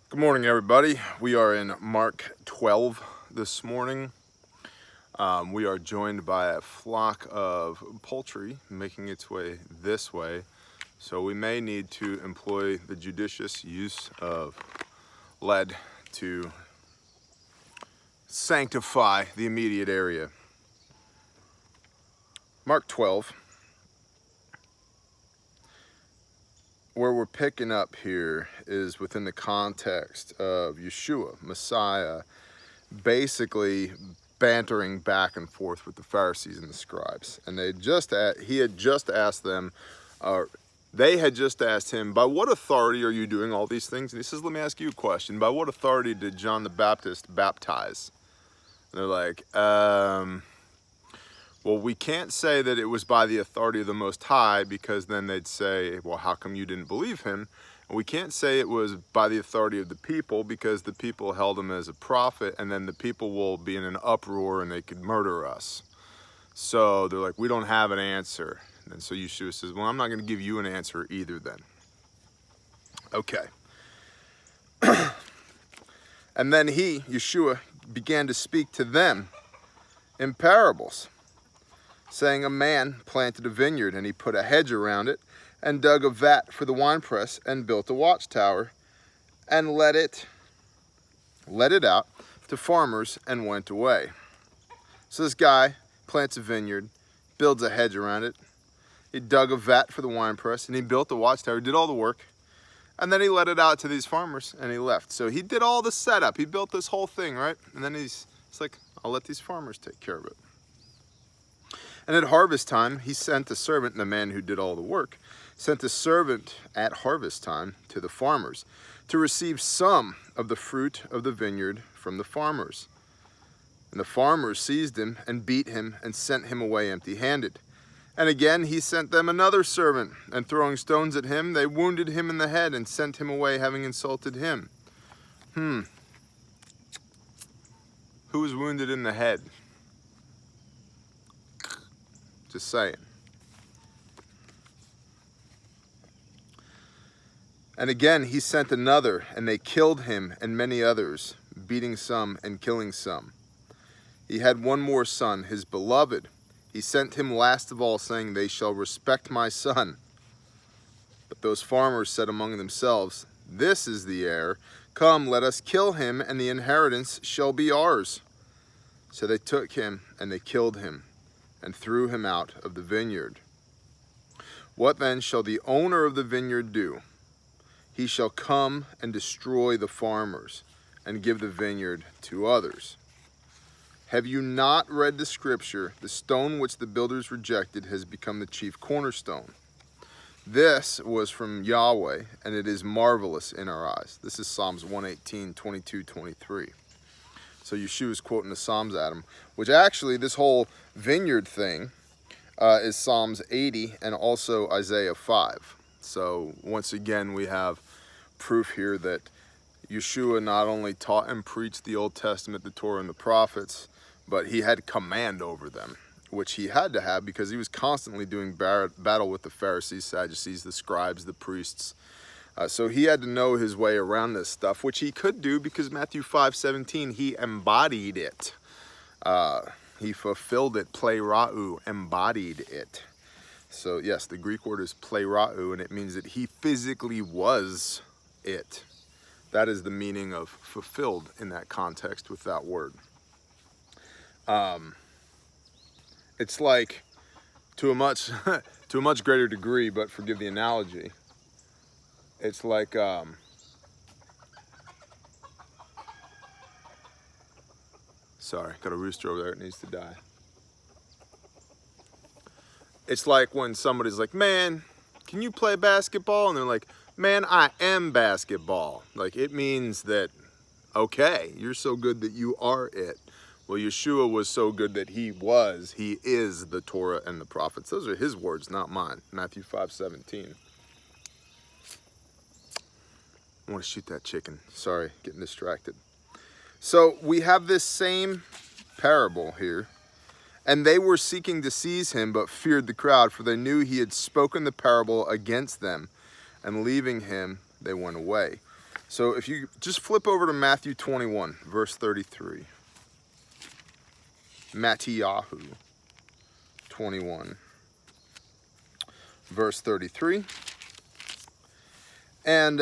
Good morning, everybody. We are in Mark 12 this morning. We are joined by a flock of poultry making its way this way. So we may need to employ the judicious use of lead to sanctify the immediate area. Mark 12. Where we're picking up here is within the context of Yeshua, Messiah, basically bantering back and forth with the Pharisees and the scribes. And he had just asked them, they had just asked him, by what authority are you doing all these things? And he says, let me ask you a question. By what authority did John the Baptist baptize? And they're like, well, we can't say that it was by the authority of the Most High, because then they'd say, well, how come you didn't believe him? And we can't say it was by the authority of the people, because the people held him as a prophet, and then the people will be in an uproar and they could murder us. So they're like, we don't have an answer. And so Yeshua says, well, I'm not going to give you an answer either then. Okay. And then Yeshua, began to speak to them in parables, saying, a man planted a vineyard, and he put a hedge around it, and dug a vat for the winepress, and built a watchtower, and let it out to farmers, and went away. So this guy plants a vineyard, builds a hedge around it, he dug a vat for the winepress, and he built a watchtower, did all the work, and then he let it out to these farmers, and he left. So he did all the setup, he built this whole thing, right? And then he's like, I'll let these farmers take care of it. And at harvest time, he sent a servant, the man who did all the work, sent a servant at harvest time to the farmers to receive some of the fruit of the vineyard from the farmers. And the farmers seized him and beat him and sent him away empty-handed. And again he sent them another servant, and throwing stones at him, they wounded him in the head and sent him away, having insulted him. Who was wounded in the head? Just saying. And again he sent another, and they killed him and many others, beating some and killing some. He had one more son, his beloved. He sent him last of all, saying, they shall respect my son. But those farmers said among themselves, this is the heir. Come, let us kill him, and the inheritance shall be ours. So they took him, and they killed him, and threw him out of the vineyard. What then shall the owner of the vineyard do? He shall come and destroy the farmers, and give the vineyard to others. Have you not read the scripture? The stone which the builders rejected has become the chief cornerstone. This was from Yahweh, and it is marvelous in our eyes. This is Psalms 118, 22, 23. So Yeshua is quoting the Psalms at him, which actually this whole vineyard thing is Psalms 80 and also Isaiah 5. So once again, we have proof here that Yeshua not only taught and preached the Old Testament, the Torah, and the prophets, but he had command over them, which he had to have because he was constantly doing battle with the Pharisees, Sadducees, the scribes, the priests. So he had to know his way around this stuff, which he could do because Matthew 5:17, he embodied it. He fulfilled it, plerau, embodied it. So yes, the Greek word is plerau, and it means that he physically was it. That is the meaning of fulfilled in that context with that word. It's like, to a much greater degree, but forgive the analogy, it's like sorry, got a rooster over there, it needs to die. It's like when somebody's like, man, can you play basketball? And they're like, man, I am basketball. Like, it means that, okay, you're so good that you are it. Well, Yeshua was so good that he is the Torah and the prophets. Those are his words, not mine. Matthew 5:17. I want to shoot that chicken. Sorry, getting distracted. So we have this same parable here. And they were seeking to seize him, but feared the crowd, for they knew he had spoken the parable against them. And leaving him, they went away. So if you just flip over to Matthew 21, verse 33. Matthew 21, verse 33. And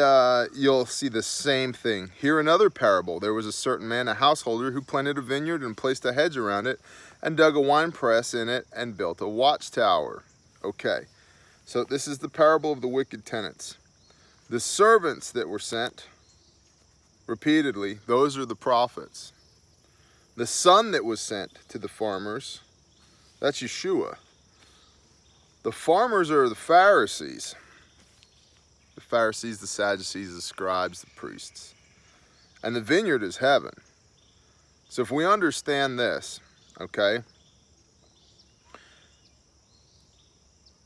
you'll see the same thing. Here another parable. There was a certain man, a householder, who planted a vineyard and placed a hedge around it and dug a wine press in it and built a watchtower. Okay, so this is the parable of the wicked tenants. The servants that were sent repeatedly, those are the prophets. The son that was sent to the farmers, that's Yeshua. The farmers are the Pharisees. The Pharisees, the Sadducees, the scribes, the priests. And the vineyard is heaven. So if we understand this, okay,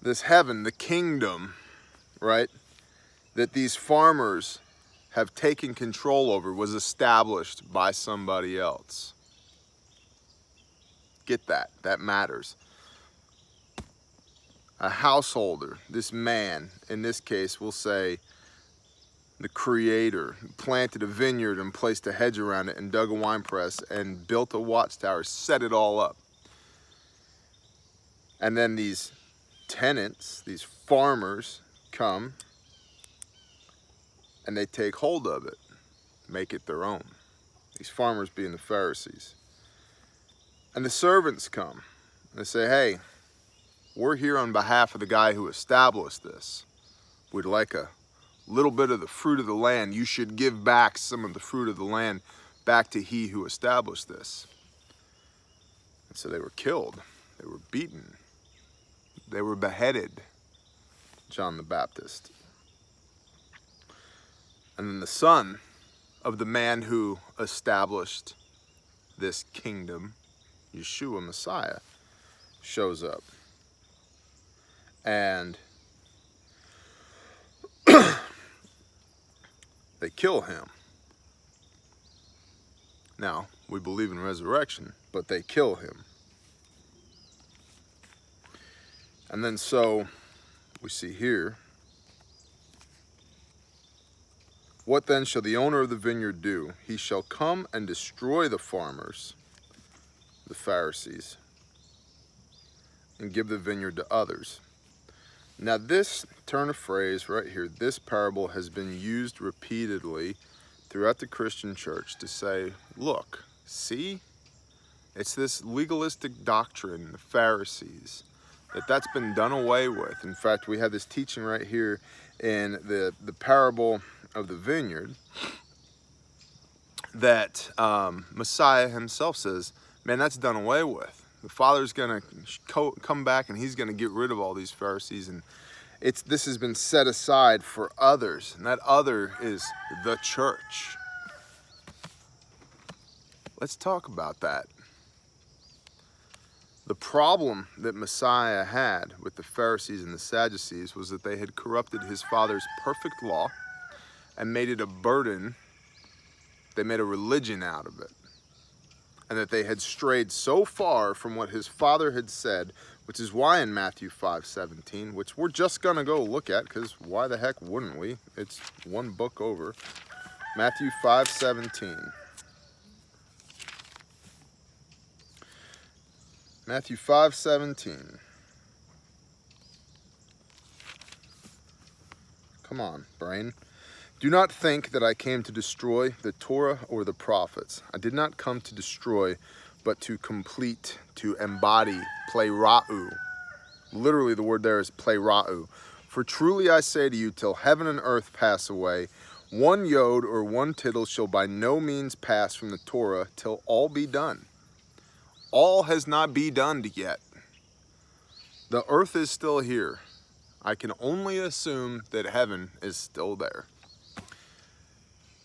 this heaven, the kingdom, right, that these farmers have taken control over was established by somebody else. Get that. That matters. A householder, this man, in this case, we'll say the creator, planted a vineyard and placed a hedge around it and dug a wine press and built a watchtower, set it all up. And then these tenants, these farmers, come and they take hold of it, make it their own. These farmers being the Pharisees. And the servants come and they say, hey, we're here on behalf of the guy who established this. We'd like a little bit of the fruit of the land. You should give back some of the fruit of the land back to he who established this. And so they were killed. They were beaten. They were beheaded. John the Baptist. And then the son of the man who established this kingdom, Yeshua, Messiah, shows up. And they kill him. Now, we believe in resurrection, but they kill him. And then so, we see here, what then shall the owner of the vineyard do? He shall come and destroy the farmers, the Pharisees, and give the vineyard to others. Now this turn of phrase right here, this parable has been used repeatedly throughout the Christian church to say, look, see, it's this legalistic doctrine, the Pharisees, that's been done away with. In fact, we have this teaching right here in the parable of the vineyard that Messiah himself says, man, that's done away with. The Father's going to come back and he's going to get rid of all these Pharisees. And this has been set aside for others. And that other is the church. Let's talk about that. The problem that Messiah had with the Pharisees and the Sadducees was that they had corrupted his Father's perfect law and made it a burden. They made a religion out of it. And that they had strayed so far from what his Father had said, which is why in Matthew 5:17, which we're just going to go look at, because why the heck wouldn't we? It's one book over. Matthew 5:17. Matthew 5:17. Come on, brain. Do not think that I came to destroy the Torah or the prophets. I did not come to destroy, but to complete, to embody, plerau. Literally the word there is plerau. For truly I say to you, till heaven and earth pass away, one yod or one tittle shall by no means pass from the Torah till all be done. All has not be done yet. The earth is still here. I can only assume that heaven is still there.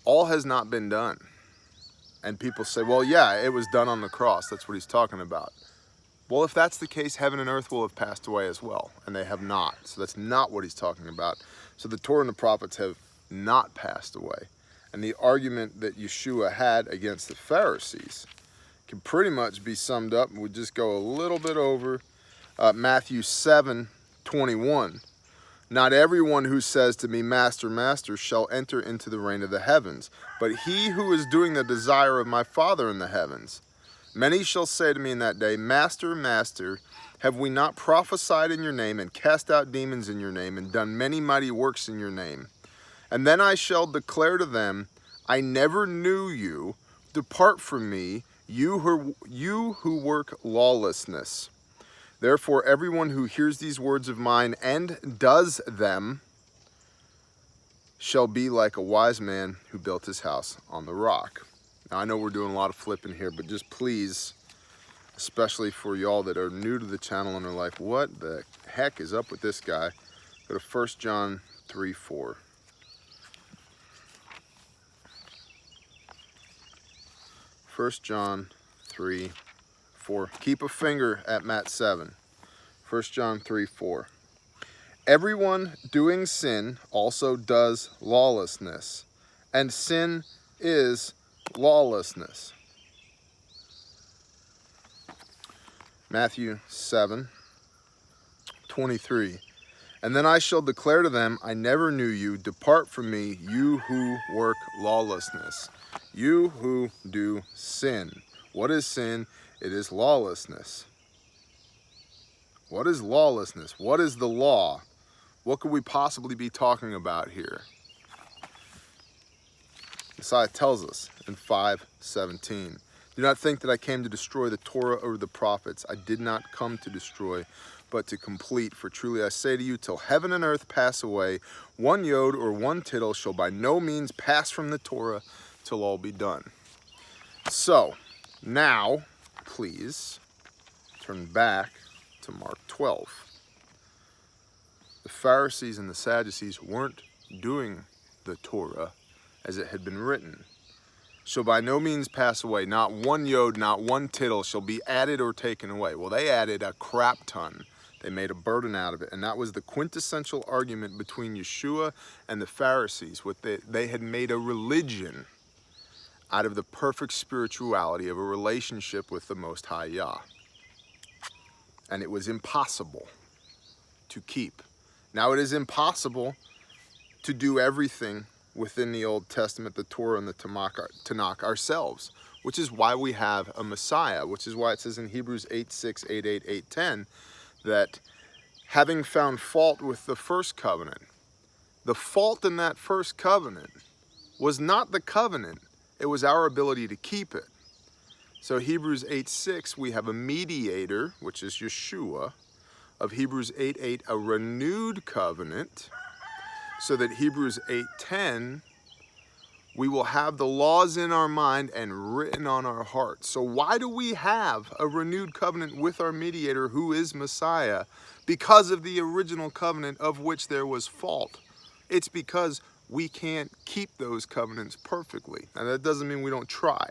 All has not been done. And people say, well, yeah, it was done on the cross. That's what he's talking about. Well, if that's the case, heaven and earth will have passed away as well. And they have not. So that's not what he's talking about. So the Torah and the prophets have not passed away. And the argument that Yeshua had against the Pharisees can pretty much be summed up. We'll just go a little bit over Matthew 7:21. Not everyone who says to me, Master, Master, shall enter into the reign of the heavens, but he who is doing the desire of my Father in the heavens. Many shall say to me in that day, Master, Master, have we not prophesied in your name, and cast out demons in your name, and done many mighty works in your name? And then I shall declare to them, I never knew you. Depart from me, you who work lawlessness. Therefore, everyone who hears these words of mine and does them shall be like a wise man who built his house on the rock. Now, I know we're doing a lot of flipping here, but just please, especially for y'all that are new to the channel and are like, what the heck is up with this guy? Go to 1 John 3:4. 1 John 3:4. Keep a finger at Matt 7. 1 John 3:4. Everyone doing sin also does lawlessness, and sin is lawlessness. Matthew 7:23. And then I shall declare to them, I never knew you. Depart from me, you who work lawlessness. You who do sin. What is sin? It is lawlessness. What is lawlessness? What is the law? What could we possibly be talking about here? Messiah tells us in 5:17, do not think that I came to destroy the Torah or the prophets. I did not come to destroy, but to complete. For truly I say to you, till heaven and earth pass away, one yod or one tittle shall by no means pass from the Torah till all be done. So, now, please, turn back to Mark 12. The Pharisees and the Sadducees weren't doing the Torah as it had been written. Shall by no means pass away. Not one yod, not one tittle shall be added or taken away. Well, they added a crap ton. They made a burden out of it. And that was the quintessential argument between Yeshua and the Pharisees. They had made a religion out of the perfect spirituality of a relationship with the Most High Yah. And it was impossible to keep. Now it is impossible to do everything within the Old Testament, the Torah and the Tanakh ourselves, which is why we have a Messiah, which is why it says in Hebrews 8:6, 8:8, 8:10, that having found fault with the first covenant, the fault in that first covenant was not the covenant, it was our ability to keep it. So Hebrews 8:6, we have a mediator, which is Yeshua. Of Hebrews 8:8, a renewed covenant, so that Hebrews 8:10, we will have the laws in our mind and written on our heart. So why do we have a renewed covenant with our mediator, who is Messiah? Because of the original covenant of which there was fault. It's because we can't keep those covenants perfectly. And that doesn't mean we don't try.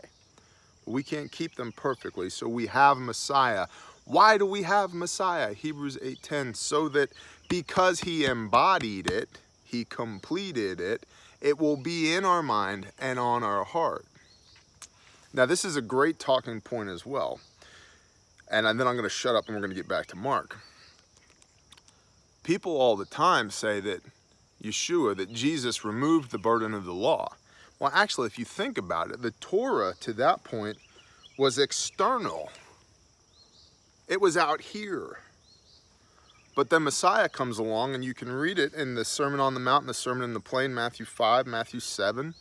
We can't keep them perfectly, so we have Messiah. Why do we have Messiah? Hebrews 8:10, so that because he embodied it, he completed it, it will be in our mind and on our heart. Now this is a great talking point as well. And then I'm going to shut up and we're going to get back to Mark. People all the time say that Yeshua, that Jesus removed the burden of the law. Well, actually, if you think about it, the Torah to that point was external. It was out here. But then Messiah comes along, and you can read it in the Sermon on the Mount and the Sermon in the Plain, Matthew 5, Matthew 7.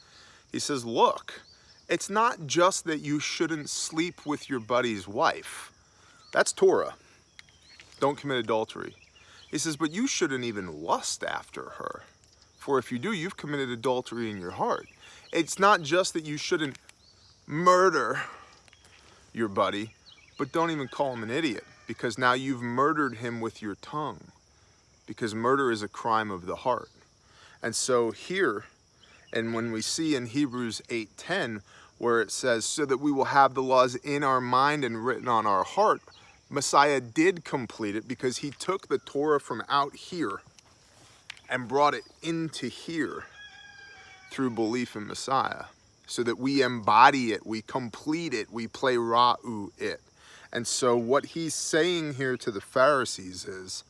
He says, look, it's not just that you shouldn't sleep with your buddy's wife. That's Torah. Don't commit adultery. He says, but you shouldn't even lust after her. For if you do, you've committed adultery in your heart. It's not just that you shouldn't murder your buddy, but don't even call him an idiot, because now you've murdered him with your tongue, because murder is a crime of the heart. And so here, and when we see in Hebrews 8:10, where it says, so that we will have the laws in our mind and written on our heart, Messiah did complete it, because he took the Torah from out here and brought it into here through belief in Messiah, so that we embody it, we complete it, we play ra'u it. And so what he's saying here to the Pharisees is,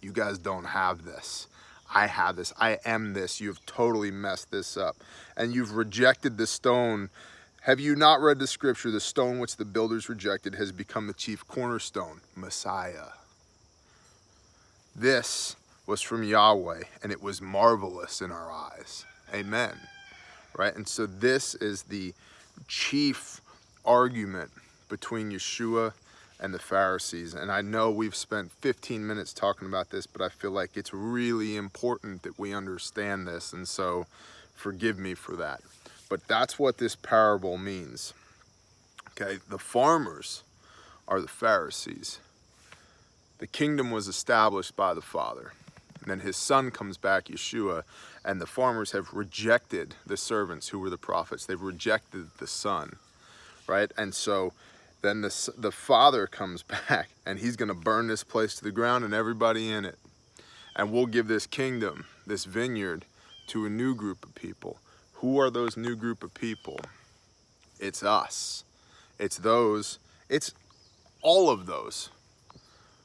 you guys don't have this. I have this, I am this, you've totally messed this up. And you've rejected the stone. Have you not read the scripture? The stone which the builders rejected has become the chief cornerstone, Messiah. This was from Yahweh, and it was marvelous in our eyes. Amen. Right? And so this is the chief argument between Yeshua and the Pharisees. And I know we've spent 15 minutes talking about this, but I feel like it's really important that we understand this. And so forgive me for that. But that's what this parable means. Okay, the farmers are the Pharisees. The kingdom was established by the Father. And then his son comes back, Yeshua, and the farmers have rejected the servants who were the prophets. They've rejected the son, right? And so then the Father comes back, and he's going to burn this place to the ground and everybody in it. And we'll give this kingdom, this vineyard, to a new group of people. Who are those new group of people? It's us. It's all of those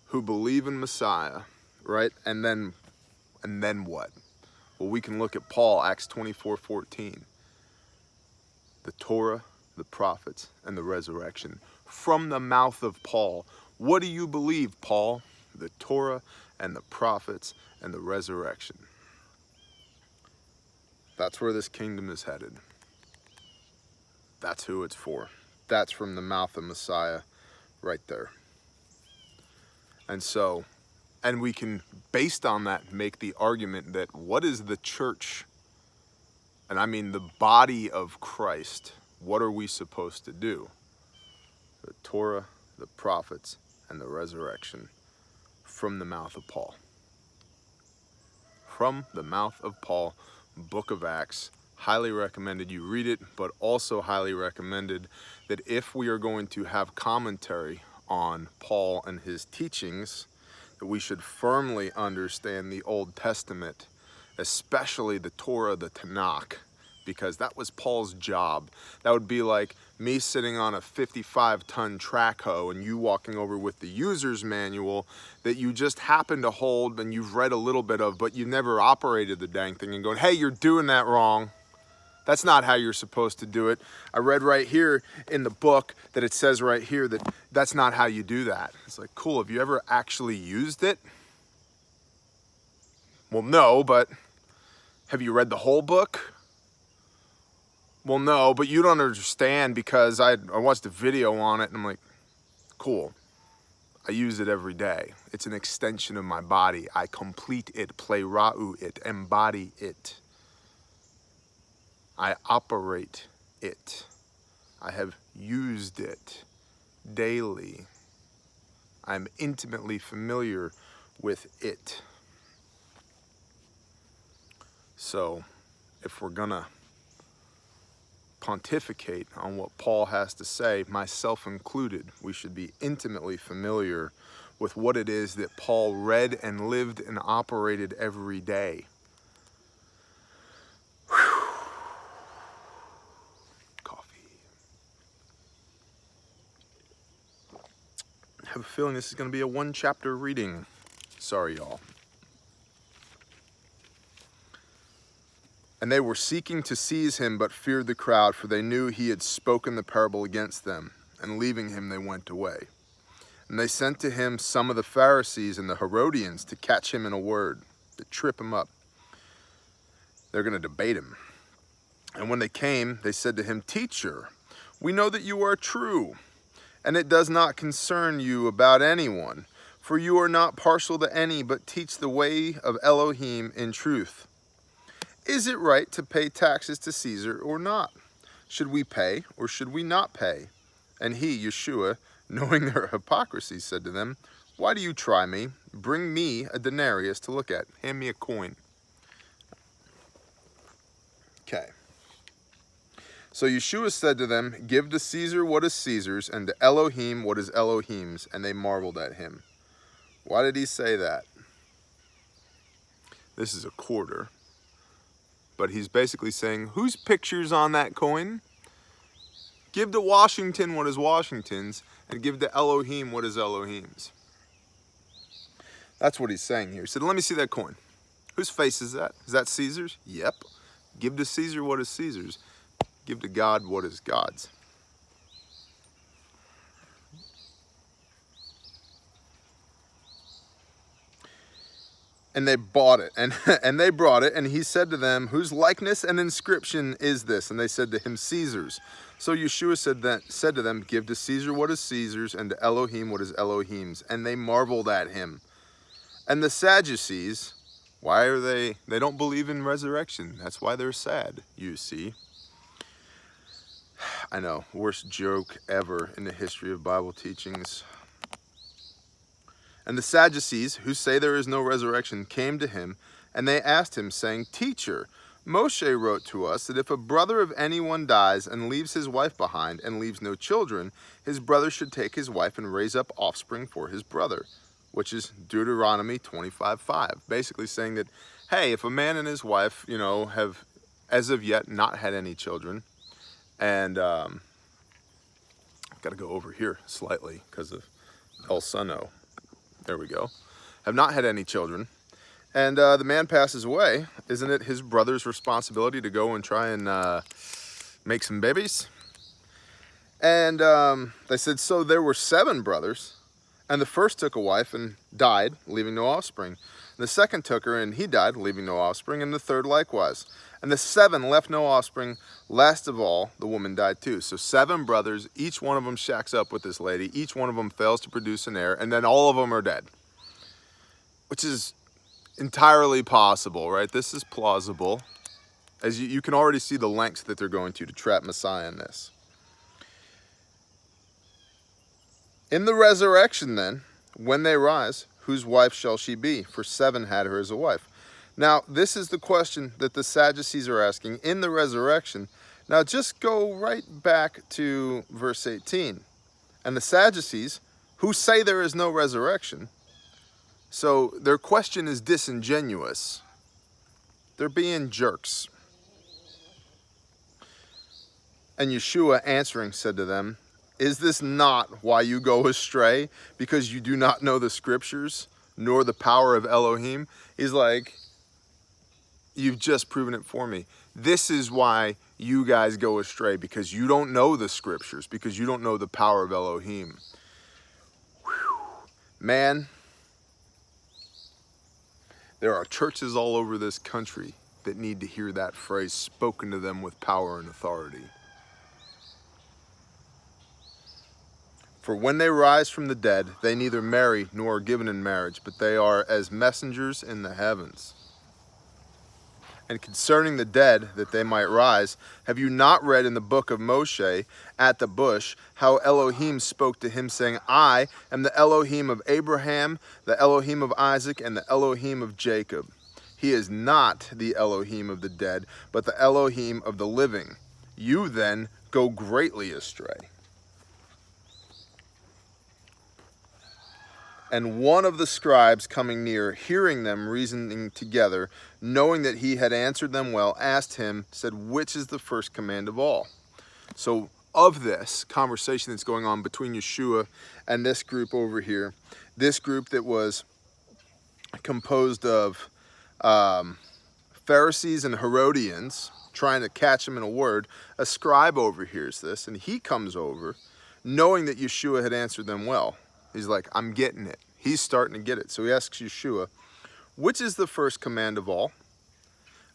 who believe in Messiah, right? And then what? Well, we can look at Paul, Acts 24:14. The Torah, the prophets, and the resurrection. From the mouth of Paul. What do you believe, Paul? The Torah and the prophets and the resurrection. That's where this kingdom is headed. That's who it's for. That's from the mouth of Messiah right there. And so, and we can, based on that, make the argument that what is the church? And I mean the body of Christ. What are we supposed to do? The Torah, the prophets, and the resurrection from the mouth of Paul. From the mouth of Paul, Book of Acts. Highly recommended you read it, but also highly recommended that if we are going to have commentary on Paul and his teachings, that we should firmly understand the Old Testament, especially the Torah, the Tanakh, because that was Paul's job. That would be like me sitting on a 55-ton track hoe and you walking over with the user's manual that you just happen to hold and you've read a little bit of, but you've never operated the dang thing, and going, hey, you're doing that wrong. That's not how you're supposed to do it. I read right here in the book that it says right here that that's not how you do that. It's like, cool, have you ever actually used it? Well, no, but have you read the whole book? Well, no, but you don't understand because I watched a video on it and I'm like, cool. I use it every day. It's an extension of my body. I complete it, plerau it, embody it. I operate it. I have used it daily. I'm intimately familiar with it. So, if we're gonna pontificate on what Paul has to say, myself included, we should be intimately familiar with what it is that Paul read and lived and operated every day. I have a feeling this is going to be a one-chapter reading. Sorry, y'all. And they were seeking to seize him, but feared the crowd, for they knew he had spoken the parable against them. And leaving him, they went away. And they sent to him some of the Pharisees and the Herodians to catch him in a word, to trip him up. They're going to debate him. And when they came, they said to him, Teacher, we know that you are true, and it does not concern you about anyone, for you are not partial to any, but teach the way of Elohim in truth. Is it right to pay taxes to Caesar or not? Should we pay or should we not pay? And he, Yeshua, knowing their hypocrisy, said to them, Why do you try me? Bring me a denarius to look at. Hand me a coin. Okay. So Yeshua said to them, Give to Caesar what is Caesar's, and to Elohim what is Elohim's. And they marveled at him. Why did he say that? This is a quarter. But he's basically saying, whose picture's on that coin? Give to Washington what is Washington's, and give to Elohim what is Elohim's. That's what he's saying here. He said, let me see that coin. Whose face is that? Is that Caesar's? Yep. Give to Caesar what is Caesar's. Give to God what is God's. And they bought it, and they brought it, and he said to them, whose likeness and inscription is this? And they said to him, Caesar's. So Yeshua said to them, give to Caesar what is Caesar's, and to Elohim what is Elohim's. And they marveled at him. And the Sadducees, why are they don't believe in resurrection. That's why they're sad, you see. I know, worst joke ever in the history of Bible teachings. And the Sadducees, who say there is no resurrection, came to him, and they asked him, saying, Teacher, Moshe wrote to us that if a brother of anyone dies and leaves his wife behind and leaves no children, his brother should take his wife and raise up offspring for his brother, which is Deuteronomy 25:5. Basically saying that, hey, if a man and his wife, have as of yet not had any children, and I've got to go over here slightly because of El Suno. There we go. Have not had any children, and the man passes away. Isn't it his brother's responsibility to go and try and make some babies? And they said, so there were 7 brothers, and the first took a wife and died, leaving no offspring. And the second took her, and he died, leaving no offspring, and the third likewise. And the 7 left no offspring. Last of all, the woman died too. So 7 brothers, each one of them shacks up with this lady. Each one of them fails to produce an heir, and then all of them are dead. Which is entirely possible, right? This is plausible. As you can already see the lengths that they're going to trap Messiah in this. In the resurrection then, when they rise, whose wife shall she be? For 7 had her as a wife. Now, this is the question that the Sadducees are asking in the resurrection. Now, just go right back to verse 18. And the Sadducees, who say there is no resurrection, so their question is disingenuous. They're being jerks. And Yeshua answering said to them, is this not why you go astray? Because you do not know the scriptures, nor the power of Elohim? He's like, you've just proven it for me. This is why you guys go astray, because you don't know the scriptures, because you don't know the power of Elohim. Whew. Man, there are churches all over this country that need to hear that phrase spoken to them with power and authority. For when they rise from the dead, they neither marry nor are given in marriage, but they are as messengers in the heavens. And concerning the dead, that they might rise, have you not read in the book of Moshe at the bush, how Elohim spoke to him, saying, I am the Elohim of Abraham, the Elohim of Isaac, and the Elohim of Jacob. He is not the Elohim of the dead, but the Elohim of the living. You then go greatly astray. And one of the scribes coming near, hearing them reasoning together, knowing that he had answered them well, asked him, said, which is the first command of all? So of this conversation that's going on between Yeshua and this group over here, this group that was composed of Pharisees and Herodians, trying to catch him in a word, a scribe overhears this, and he comes over, knowing that Yeshua had answered them well. He's like, I'm getting it. He's starting to get it. So he asks Yeshua, which is the first command of all?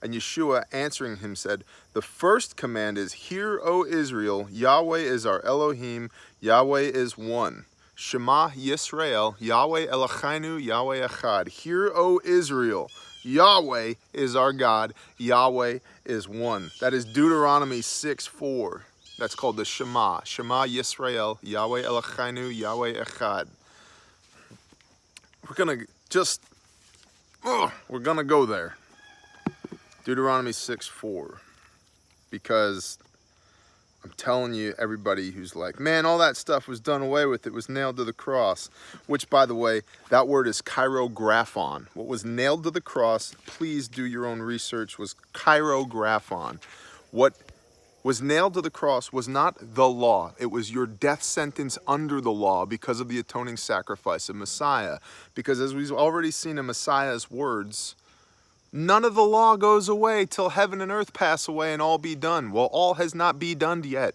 And Yeshua answering him said, the first command is, hear, O Israel, Yahweh is our Elohim, Yahweh is one. Shema Yisrael, Yahweh Eloheinu, Yahweh Echad. Hear, O Israel, Yahweh is our God, Yahweh is one. That is Deuteronomy 6:4. That's called the Shema. Shema Yisrael, Yahweh Eloheinu, Yahweh Echad. We're gonna go there. Deuteronomy 6:4. Because I'm telling you, everybody who's like, man, all that stuff was done away with. It was nailed to the cross. Which, by the way, that word is chirographon. What was nailed to the cross, please do your own research, was chirographon. What was nailed to the cross was not the law. It was your death sentence under the law because of the atoning sacrifice of Messiah. Because as we've already seen in Messiah's words, None of the law goes away till heaven and earth pass away and all be done. Well, all has not be done yet.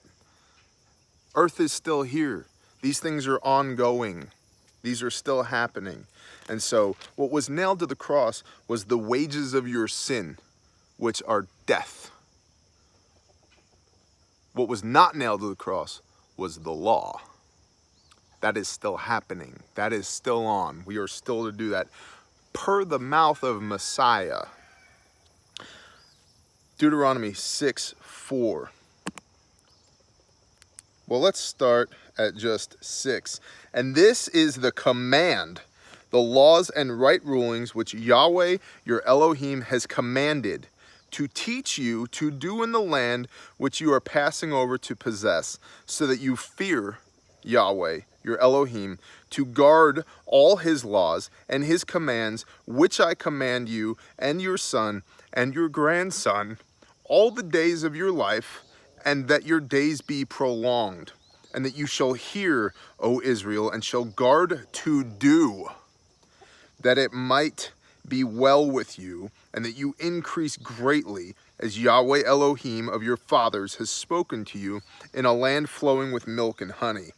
Earth is still here. These things are ongoing. These are still happening. And so what was nailed to the cross was the wages of your sin, which are death. What was not nailed to the cross was the law. That is still happening. That is still on. We are still to do that per the mouth of Messiah. Deuteronomy 6:4. Well, let's start at just 6. And this is the command, the laws and right rulings which Yahweh your Elohim has commanded to teach you to do in the land which you are passing over to possess, so that you fear Yahweh your Elohim, to guard all his laws and his commands which I command you and your son and your grandson all the days of your life, and that your days be prolonged, and that you shall hear, O Israel, and shall guard to do, that it might be well with you, and that you increase greatly, as Yahweh Elohim of your fathers has spoken to you, in a land flowing with milk and honey.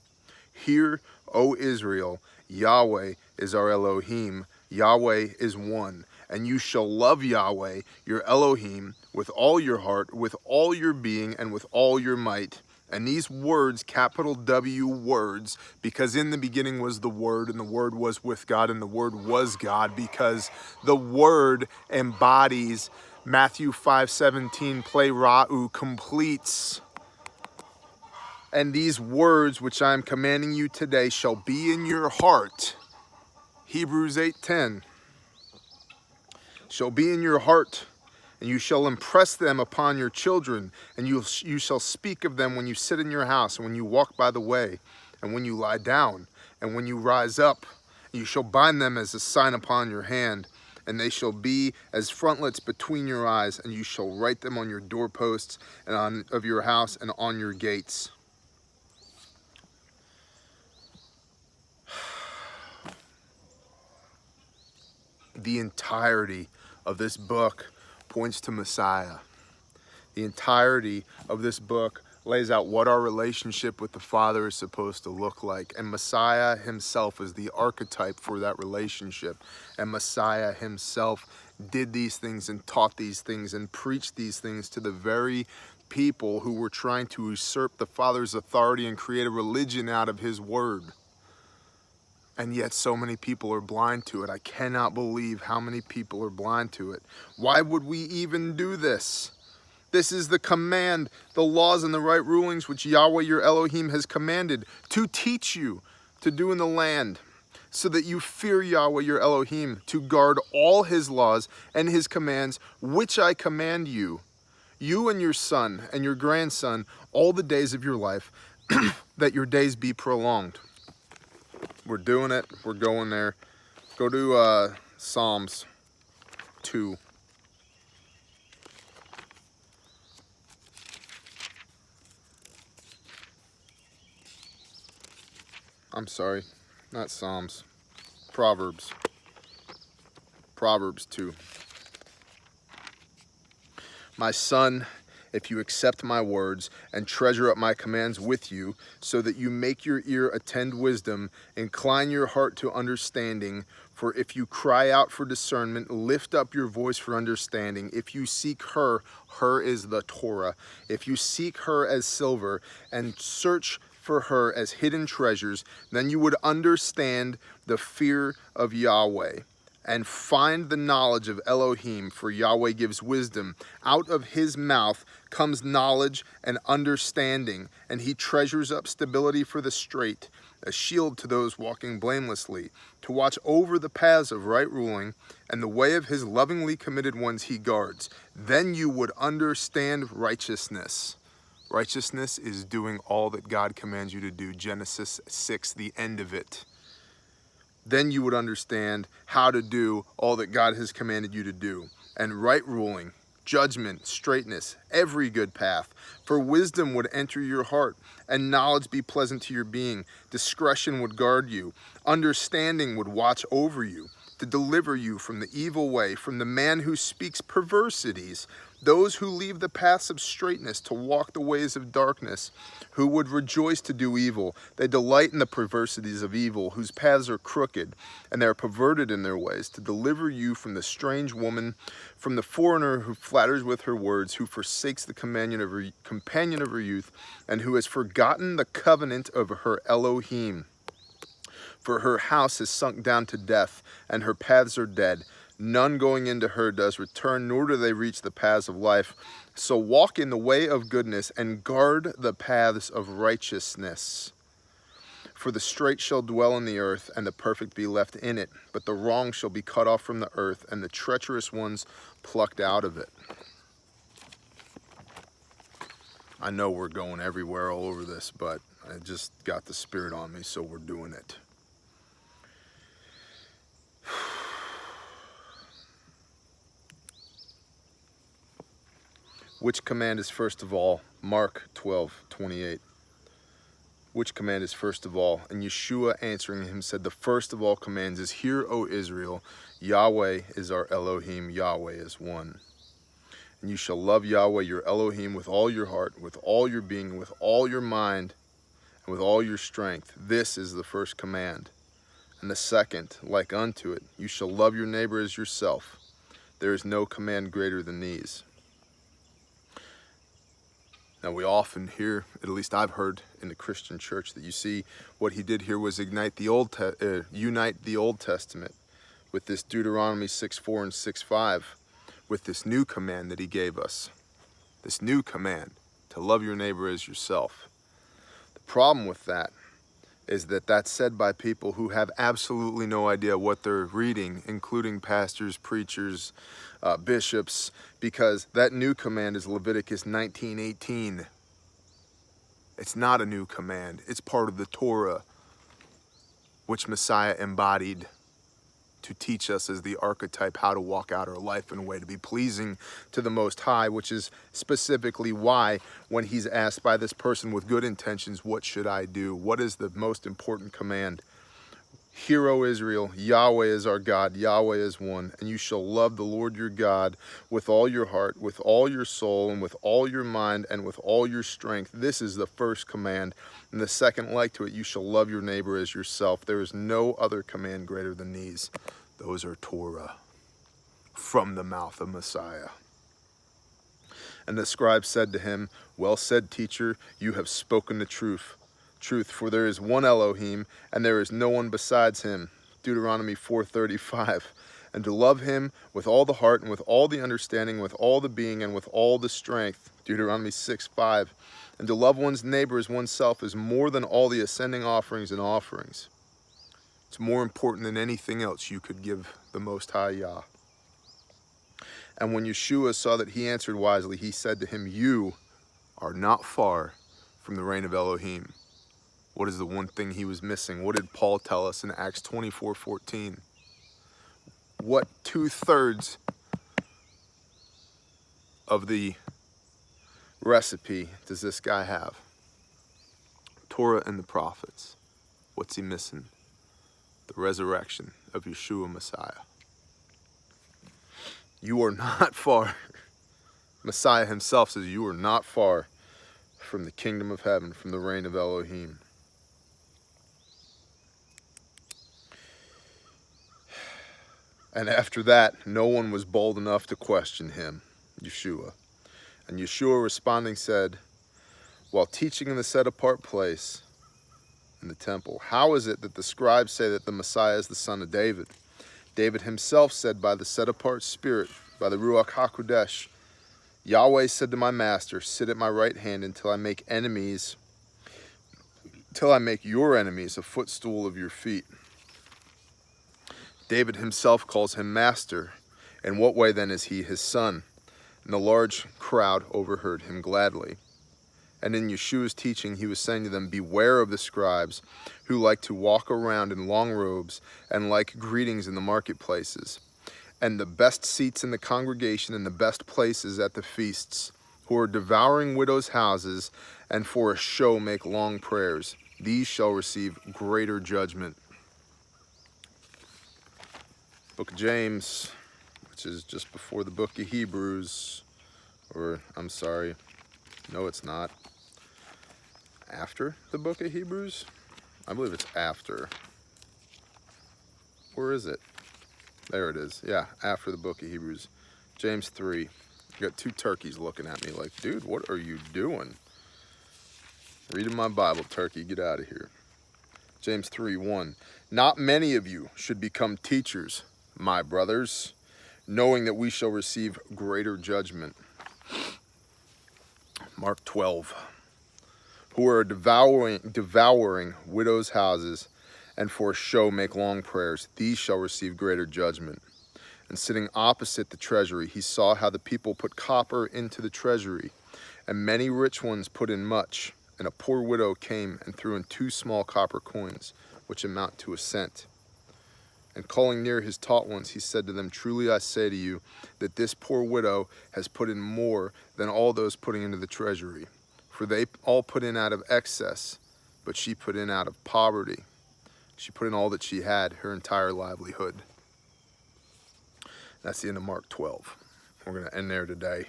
Hear, O Israel, Yahweh is our Elohim, Yahweh is one, and you shall love Yahweh, your Elohim, with all your heart, with all your being, and with all your might. And these words, capital W words, because in the beginning was the Word, and the Word was with God, and the Word was God, because the Word embodies Matthew 5:17, plerau, completes. And these words which I am commanding you today shall be in your heart. Hebrews 8:10. Shall be in your heart, and you shall impress them upon your children, and you shall speak of them when you sit in your house, and when you walk by the way, and when you lie down, and when you rise up. You shall bind them as a sign upon your hand, and they shall be as frontlets between your eyes, and you shall write them on your doorposts and of your house and on your gates. The entirety of this book points to Messiah. The entirety of this book lays out what our relationship with the Father is supposed to look like. And Messiah himself is the archetype for that relationship. And Messiah himself did these things and taught these things and preached these things to the very people who were trying to usurp the Father's authority and create a religion out of his word. And yet so many people are blind to it. I cannot believe how many people are blind to it. Why would we even do this? This is the command, the laws and the right rulings which Yahweh your Elohim has commanded to teach you to do in the land, so that you fear Yahweh your Elohim, to guard all his laws and his commands which I command you, you and your son and your grandson, all the days of your life, that your days be prolonged. We're doing it. We're going there. Go to Psalms 2. I'm sorry, not Psalms. Proverbs. Proverbs 2. My son, if you accept my words and treasure up my commands with you, so that you make your ear attend wisdom, incline your heart to understanding, for if you cry out for discernment, lift up your voice for understanding. If you seek her, her is the Torah. If you seek her as silver and search for her as hidden treasures, then you would understand the fear of Yahweh and find the knowledge of Elohim, for Yahweh gives wisdom. Out of his mouth comes knowledge and understanding, and he treasures up stability for the straight, a shield to those walking blamelessly, to watch over the paths of right ruling, and the way of his lovingly committed ones he guards. Then you would understand righteousness. Righteousness is doing all that God commands you to do. Genesis 6, the end of it. Then you would understand how to do all that God has commanded you to do. And right ruling, judgment, straightness, every good path. For wisdom would enter your heart, and knowledge be pleasant to your being. Discretion would guard you. Understanding would watch over you. to deliver you from the evil way, from the man who speaks perversities, those who leave the paths of straightness to walk the ways of darkness, who would rejoice to do evil. They delight in the perversities of evil, whose paths are crooked, and they are perverted in their ways, to deliver you from the strange woman, from the foreigner who flatters with her words, who forsakes the companion of her youth, and who has forgotten the covenant of her Elohim. For her house is sunk down to death, and her paths are dead. None going into her does return, nor do they reach the paths of life. So walk in the way of goodness, and guard the paths of righteousness. For the straight shall dwell in the earth, and the perfect be left in it. But the wrong shall be cut off from the earth, and the treacherous ones plucked out of it. I know we're going everywhere all over this, but I just got the Spirit on me, so we're doing it. Which command is first of all? Mark 12:28. Which command is first of all? And Yeshua answering him said, the first of all commands is, Hear, O Israel, Yahweh is our Elohim, Yahweh is one. And you shall love Yahweh your Elohim with all your heart, with all your being, with all your mind, and with all your strength. This is the first command. And the second, like unto it, you shall love your neighbor as yourself. There is no command greater than these. Now we often hear, at least I've heard in the Christian church, that you see what he did here was unite the Old Testament with this Deuteronomy 6:4 and 6:5, with this new command that he gave us. This new command to love your neighbor as yourself. The problem with that is that that's said by people who have absolutely no idea what they're reading, including pastors, preachers, bishops, because that new command is Leviticus 19:18. It's not a new command. It's part of the Torah, which Messiah embodied to teach us as the archetype how to walk out our life in a way to be pleasing to the Most High, which is specifically why when he's asked by this person with good intentions, what should I do? What is the most important command? Hear, O Israel, Yahweh is our God, Yahweh is one, and you shall love the Lord your God with all your heart, with all your soul, and with all your mind, and with all your strength. This is the first command. And the second like to it, you shall love your neighbor as yourself. There is no other command greater than these. Those are Torah from the mouth of Messiah. And the scribe said to him, Well said, teacher, you have spoken the truth, for there is one Elohim, and there is no one besides him. Deuteronomy 4:35. And to love him with all the heart, and with all the understanding, with all the being, and with all the strength. Deuteronomy 6:5. And to love one's neighbor as oneself is more than all the ascending offerings and offerings. It's more important than anything else you could give the Most High Yah. And when Yeshua saw that he answered wisely, he said to him, You are not far from the reign of Elohim. What is the one thing he was missing? What did Paul tell us in Acts 24:14? What 2/3 of the recipe does this guy have? Torah and the prophets. What's he missing? The resurrection of Yeshua Messiah. You are not far. Messiah himself says you are not far from the kingdom of heaven, from the reign of Elohim. And after that, no one was bold enough to question him, Yeshua. And Yeshua responding said, while teaching in the set-apart place in the temple, How is it that the scribes say that the Messiah is the son of David? David himself said by the set-apart spirit, by the Ruach HaKodesh, Yahweh said to my master, Sit at my right hand until I make your enemies a footstool of your feet. David himself calls him master. In what way then is he his son? And the large crowd overheard him gladly. And in Yeshua's teaching, he was saying to them, Beware of the scribes who like to walk around in long robes and like greetings in the marketplaces, and the best seats in the congregation and the best places at the feasts, who are devouring widows' houses, and for a show make long prayers. These shall receive greater judgment. book of James, which is just before the book of Hebrews, or I'm sorry, no it's not, after the book of Hebrews? I believe it's after. Where is it? There it is. Yeah, after the book of Hebrews. James 3. I got two turkeys looking at me like, dude, what are you doing? Reading my Bible, turkey, get out of here. James 3:1. Not many of you should become teachers, my brothers, knowing that we shall receive greater judgment. Mark 12. Who are devouring widows' houses, and for show make long prayers, these shall receive greater judgment. And sitting opposite the treasury, he saw how the people put copper into the treasury, and many rich ones put in much. And a poor widow came and threw in 2 small copper coins, which amount to a cent. And calling near his taught ones, he said to them, truly I say to you, that this poor widow has put in more than all those putting into the treasury. For they all put in out of excess, but she put in out of poverty. She put in all that she had, her entire livelihood. That's the end of Mark 12. We're going to end there today.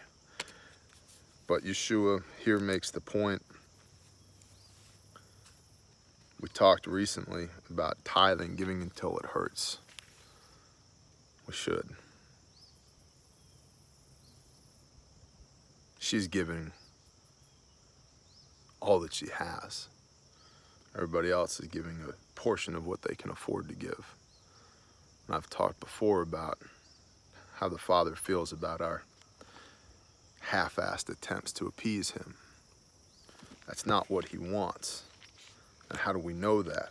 But Yeshua here makes the point. We talked recently about tithing, giving until it hurts. We should. She's giving all that she has. Everybody else is giving a portion of what they can afford to give. And I've talked before about how the Father feels about our half-assed attempts to appease him. That's not what he wants. And how do we know that?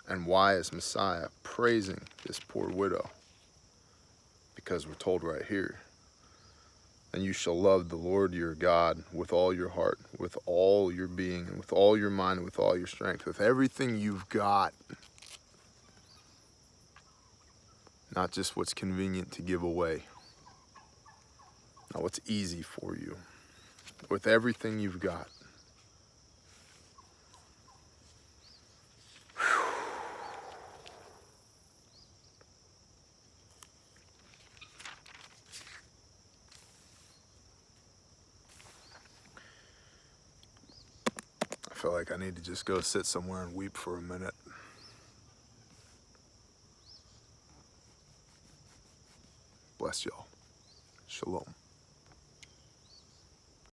And why is Messiah praising this poor widow? Because we're told right here, and you shall love the Lord your God with all your heart, with all your being, and with all your mind, and with all your strength, with everything you've got. Not just what's convenient to give away. Not what's easy for you. With everything you've got. I feel like I need to just go sit somewhere and weep for a minute. Bless y'all. Shalom.